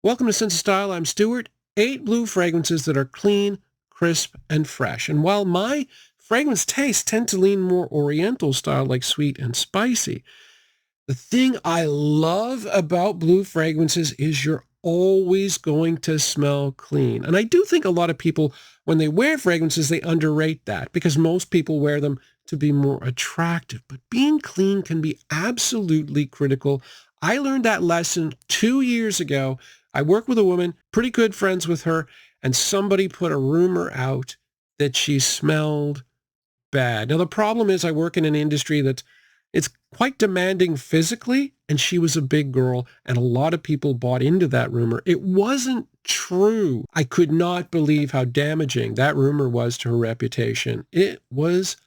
Welcome to Sense of Style. I'm Stuart. 8 blue fragrances that are clean, crisp, and fresh. And while my fragrance tastes tend to lean more oriental style, like sweet and spicy, the thing I love about blue fragrances is you're always going to smell clean. And I do think a lot of people, when they wear fragrances, they underrate that because most people wear them to be more attractive. But being clean can be absolutely critical. I learned that lesson 2 years ago. I work with a woman, pretty good friends with her, and somebody put a rumor out that she smelled bad. Now, the problem is I work in an industry that's it's quite demanding physically, and she was a big girl, and a lot of people bought into that rumor. It wasn't true. I could not believe how damaging that rumor was to her reputation. It was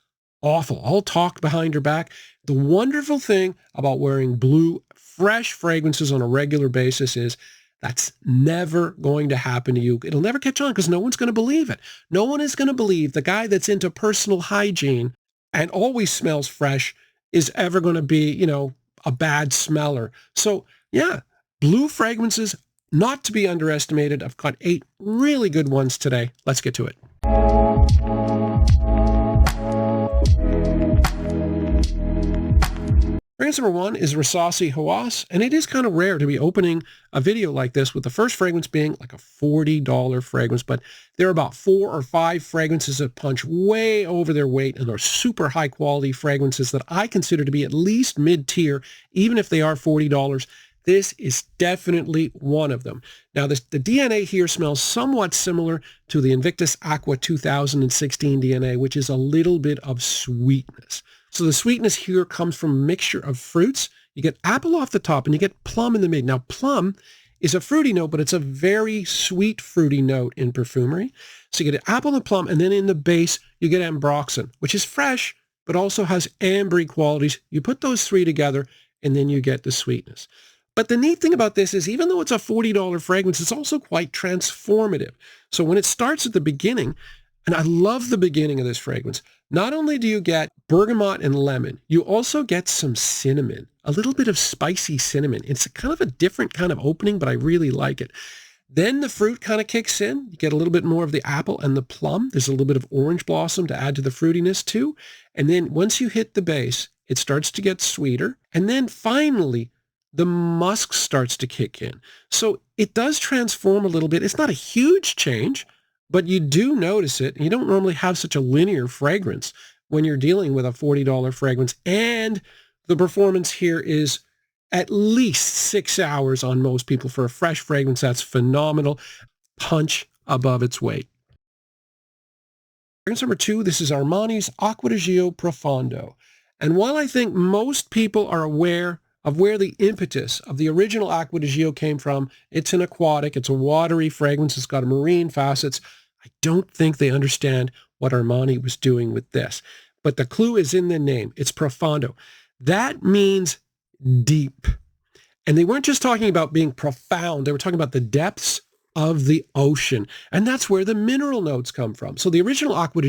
awful. All talk behind her back. The wonderful thing about wearing blue, fresh fragrances on a regular basis is that's never going to happen to you. It'll never catch on because no one's going to believe it. No one is going to believe the guy that's into personal hygiene and always smells fresh is ever going to be, a bad smeller. So yeah, blue fragrances, not to be underestimated. I've got 8 really good ones today. Let's get to it. Fragrance number 1 is Rasasi Hawas, and it is kind of rare to be opening a video like this with the first fragrance being like a $40 fragrance, but there are about 4 or 5 fragrances that punch way over their weight and are super high quality fragrances that I consider to be at least mid-tier, even if they are $40. This is definitely one of them. Now, the DNA here smells somewhat similar to the Invictus Aqua 2016 DNA, which is a little bit of sweetness. So the sweetness here comes from a mixture of fruits. You get apple off the top and you get plum in the mid. Now, plum is a fruity note, but it's a very sweet fruity note in perfumery. So you get apple and plum, and then in the base, you get ambroxan, which is fresh, but also has ambery qualities. You put those 3 together, and then you get the sweetness. But the neat thing about this is even though it's a $40 fragrance, it's also quite transformative. So when it starts at the beginning, and I love the beginning of this fragrance, not only do you get bergamot and lemon, you also get some cinnamon, a little bit of spicy cinnamon. It's kind of a different kind of opening, but I really like it. Then the fruit kind of kicks in. You get a little bit more of the apple and the plum. There's a little bit of orange blossom to add to the fruitiness too. And then once you hit the base, it starts to get sweeter. And then finally, the musk starts to kick in. So it does transform a little bit. It's not a huge change, but you do notice it. You don't normally have such a linear fragrance when you're dealing with a $40 fragrance. And the performance here is at least 6 hours on most people for a fresh fragrance. That's phenomenal. Punch above its weight. Fragrance number 2, this is Armani's Acqua Profondo. And while I think most people are aware of where the impetus of the original Acqua came from, it's an aquatic, it's a watery fragrance, it's got marine facets. I don't think they understand what Armani was doing with this. But the clue is in the name. It's Profondo. That means deep. And they weren't just talking about being profound. They were talking about the depths of the ocean. And that's where the mineral notes come from. So the original Acqua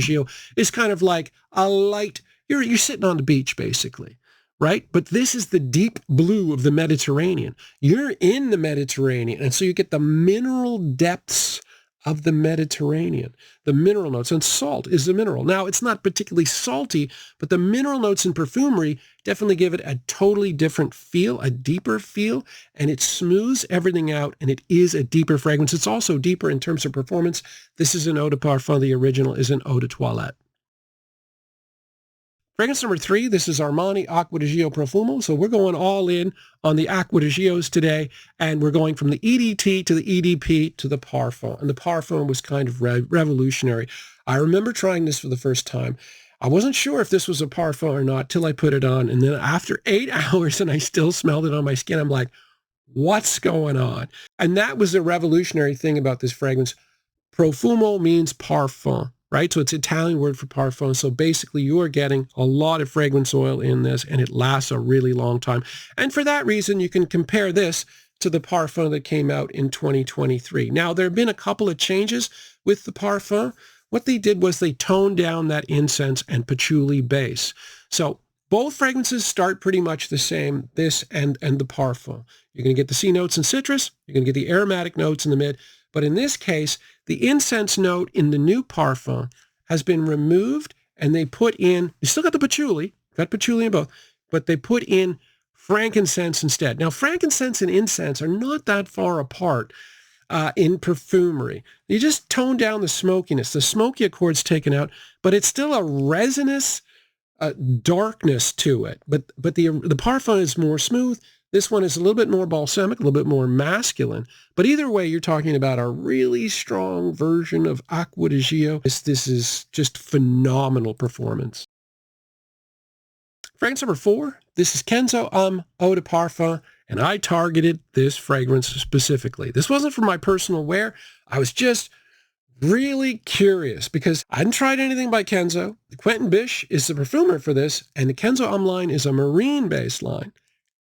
is kind of like a light, you're sitting on the beach basically, right? But this is the deep blue of the Mediterranean. You're in the Mediterranean. And so you get the mineral depths of the Mediterranean, the mineral notes, and salt is the mineral. Now, it's not particularly salty, but the mineral notes in perfumery definitely give it a totally different feel, a deeper feel, and it smooths everything out, and it is a deeper fragrance. It's also deeper in terms of performance. This is an eau de parfum. The original is an eau de toilette. Fragrance number 3, this is Armani Acqua Profumo. So we're going all in on the Acqua today, and we're going from the EDT to the EDP to the Parfum. And the Parfum was kind of revolutionary. I remember trying this for the first time. I wasn't sure if this was a Parfum or not till I put it on. And then after 8 hours and I still smelled it on my skin, I'm like, what's going on? And that was the revolutionary thing about this fragrance. Profumo means parfum, right? So it's an Italian word for parfum. So basically you are getting a lot of fragrance oil in this, and it lasts a really long time. And for that reason, you can compare this to the parfum that came out in 2023. Now, there have been a couple of changes with the parfum. What they did was they toned down that incense and patchouli base. So Both fragrances start pretty much the same, this and the Parfum. You're going to get the C notes and citrus. You're going to get the aromatic notes in the mid. But in this case, the incense note in the new Parfum has been removed, and they put in, you still got the patchouli, in both, but they put in frankincense instead. Now, frankincense and incense are not that far apart in perfumery. You just tone down the smokiness. The smoky accord's taken out, but it's still a resinous darkness to it. But the Parfum is more smooth. This one is a little bit more balsamic, a little bit more masculine. But either way, you're talking about a really strong version of Acqua di Gio. This is just phenomenal performance. Fragrance number 4, this is Kenzo Eau de Parfum, and I targeted this fragrance specifically. This wasn't for my personal wear. I was just really curious because I hadn't tried anything by Kenzo. Quentin Bisch is the perfumer for this, and the Kenzo line is a marine-based line.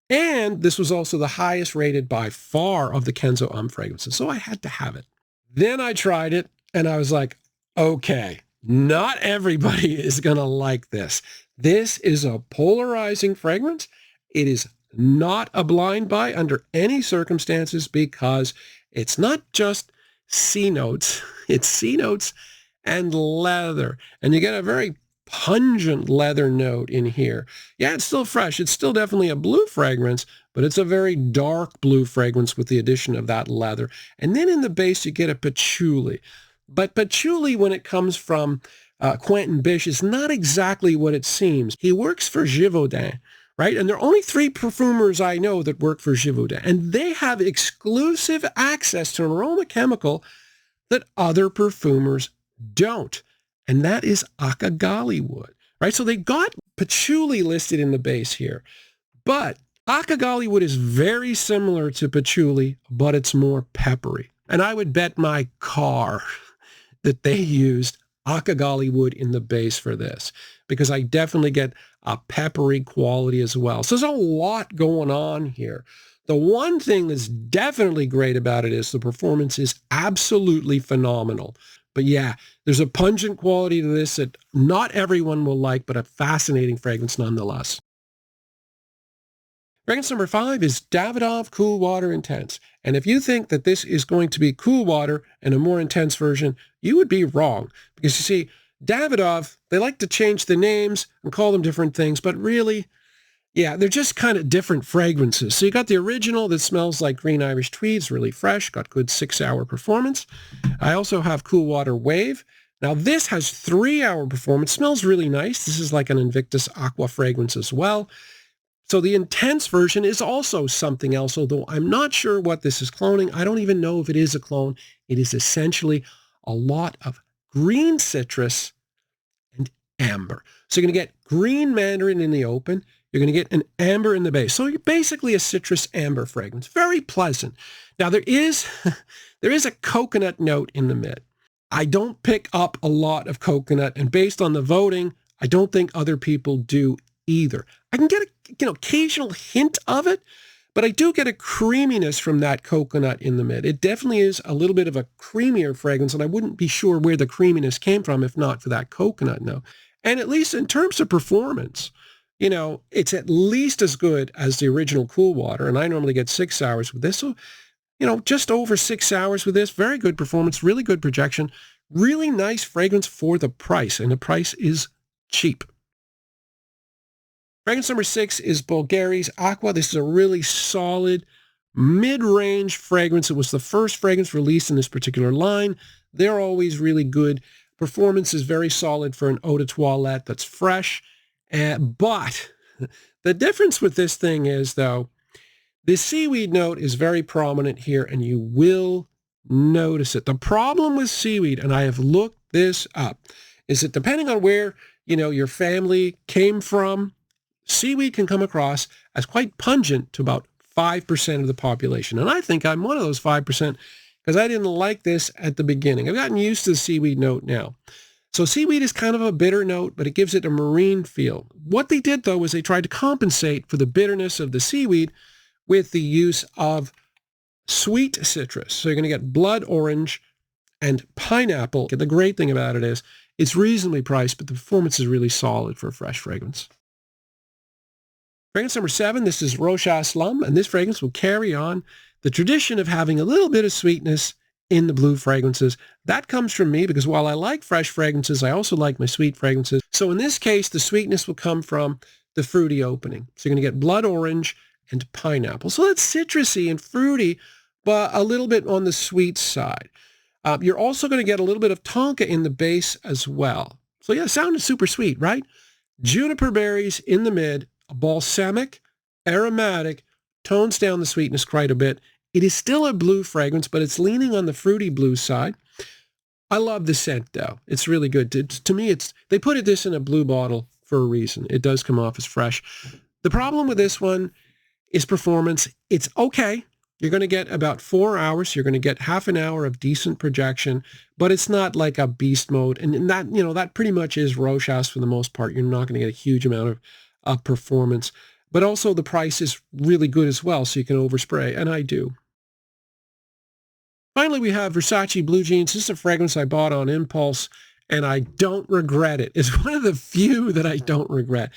And this was also the highest rated by far of the Kenzo fragrances, so I had to have it. Then I tried it, and I was like, okay, not everybody is going to like this. This is a polarizing fragrance. It is not a blind buy under any circumstances because it's not just C notes. It's C notes and leather. And you get a very pungent leather note in here. Yeah, it's still fresh. It's still definitely a blue fragrance, but it's a very dark blue fragrance with the addition of that leather. And then in the base, you get a patchouli. But patchouli, when it comes from Quentin Bisch, is not exactly what it seems. He works for Givaudan, right? And there are only 3 perfumers I know that work for Givaudan, and they have exclusive access to an aroma chemical that other perfumers don't. And that is Acqua wood, right? So they got patchouli listed in the base here, but Acqua wood is very similar to patchouli, but it's more peppery. And I would bet my car that they used Acqua wood in the base for this, because I definitely get a peppery quality as well. So there's a lot going on here. The one thing that's definitely great about it is the performance is absolutely phenomenal. But yeah, there's a pungent quality to this that not everyone will like, but a fascinating fragrance nonetheless. Fragrance number 5 is Davidoff Cool Water Intense. And if you think that this is going to be cool water and a more intense version, you would be wrong. Because you see, Davidoff, they like to change the names and call them different things, but really, yeah, they're just kind of different fragrances. So you got the original that smells like green Irish tweeds, really fresh, got good 6-hour performance. I also have Cool Water Wave. Now this has 3-hour performance, smells really nice. This is like an Invictus Aqua fragrance as well. So the intense version is also something else, although I'm not sure what this is cloning. I don't even know if it is a clone. It is essentially a lot of green citrus and amber. So you're going to get green mandarin in the open. You're going to get an amber in the base. So you're basically a citrus amber fragrance. Very pleasant. Now there is a coconut note in the mid. I don't pick up a lot of coconut, and based on the voting, I don't think other people do either. I can get an occasional hint of it, but I do get a creaminess from that coconut in the mid. It definitely is a little bit of a creamier fragrance, and I wouldn't be sure where the creaminess came from if not for that coconut note. And at least in terms of performance, it's at least as good as the original Cool Water, and I normally get 6 hours with this. So, just over 6 hours with this. Very good performance, really good projection, really nice fragrance for the price, and the price is cheap. Fragrance number 6 is Bvlgari's Aqua. This is a really solid mid-range fragrance. It was the first fragrance released in this particular line. They're always really good. Performance is very solid for an eau de toilette that's fresh. But the difference with this thing is, though, the seaweed note is very prominent here, and you will notice it. The problem with seaweed, and I have looked this up, is that depending on where, your family came from, seaweed can come across as quite pungent to about 5% of the population. And I think I'm one of those 5% because I didn't like this at the beginning. I've gotten used to the seaweed note now. So seaweed is kind of a bitter note, but it gives it a marine feel. What they did, though, was they tried to compensate for the bitterness of the seaweed with the use of sweet citrus. So you're going to get blood orange and pineapple. The great thing about it is it's reasonably priced, but the performance is really solid for a fresh fragrance. Fragrance number 7, this is Rochas L'Homme, and this fragrance will carry on the tradition of having a little bit of sweetness in the blue fragrances. That comes from me because while I like fresh fragrances, I also like my sweet fragrances. So in this case, the sweetness will come from the fruity opening. So you're going to get blood orange and pineapple. So that's citrusy and fruity, but a little bit on the sweet side. You're also going to get a little bit of tonka in the base as well. So yeah, sounded super sweet, right? Juniper berries in the mid, a balsamic, aromatic, tones down the sweetness quite a bit. It is still a blue fragrance, but it's leaning on the fruity blue side. I love the scent, though. It's really good. To me, they put this in a blue bottle for a reason. It does come off as fresh. The problem with this one is performance. It's okay. You're going to get about 4 hours. You're going to get half an hour of decent projection, but it's not like a beast mode. And that, that pretty much is Rochas for the most part. You're not going to get a huge amount of performance, but also the price is really good as well. So you can overspray, and I do. Finally, we have Versace Blue Jeans. This is a fragrance I bought on impulse, and I don't regret it. It's one of the few that I don't regret.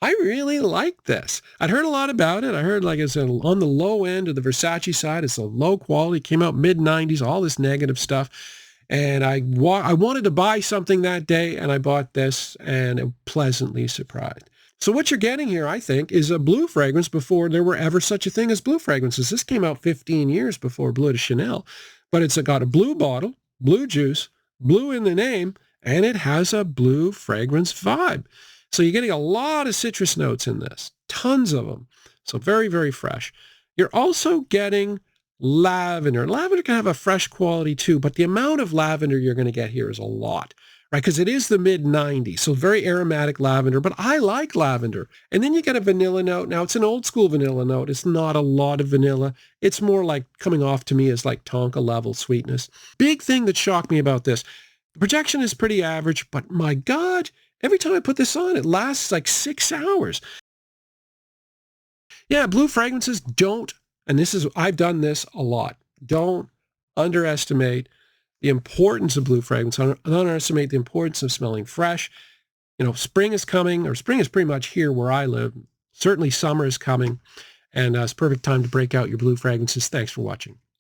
I really like this. I'd heard a lot about it. I heard like it's on the low end of the Versace side. It's a low quality. Came out mid-90s, all this negative stuff. And I wanted to buy something that day, and I bought this, and I'm pleasantly surprised. So what you're getting here, I think, is a blue fragrance before there were ever such a thing as blue fragrances. This came out 15 years before Bleu de Chanel, but it's got a blue bottle, blue juice, blue in the name, and it has a blue fragrance vibe. So you're getting a lot of citrus notes in this, tons of them. So very, very fresh. You're also getting lavender. Lavender can have a fresh quality too, but the amount of lavender you're going to get here is a lot, right? Because it is the mid-90s, so very aromatic lavender, but I like lavender. And then you get a vanilla note. Now, it's an old school vanilla note. It's not a lot of vanilla. It's more like coming off to me as like tonka level sweetness. Big thing that shocked me about this, the projection is pretty average, but my God, every time I put this on, it lasts like 6 hours. Yeah, blue fragrances don't, and I've done this a lot, don't underestimate the importance of blue fragrance. Don't underestimate the importance of smelling fresh. Spring is coming, or spring is pretty much here where I live. Certainly summer is coming, and it's perfect time to break out your blue fragrances. Thanks for watching.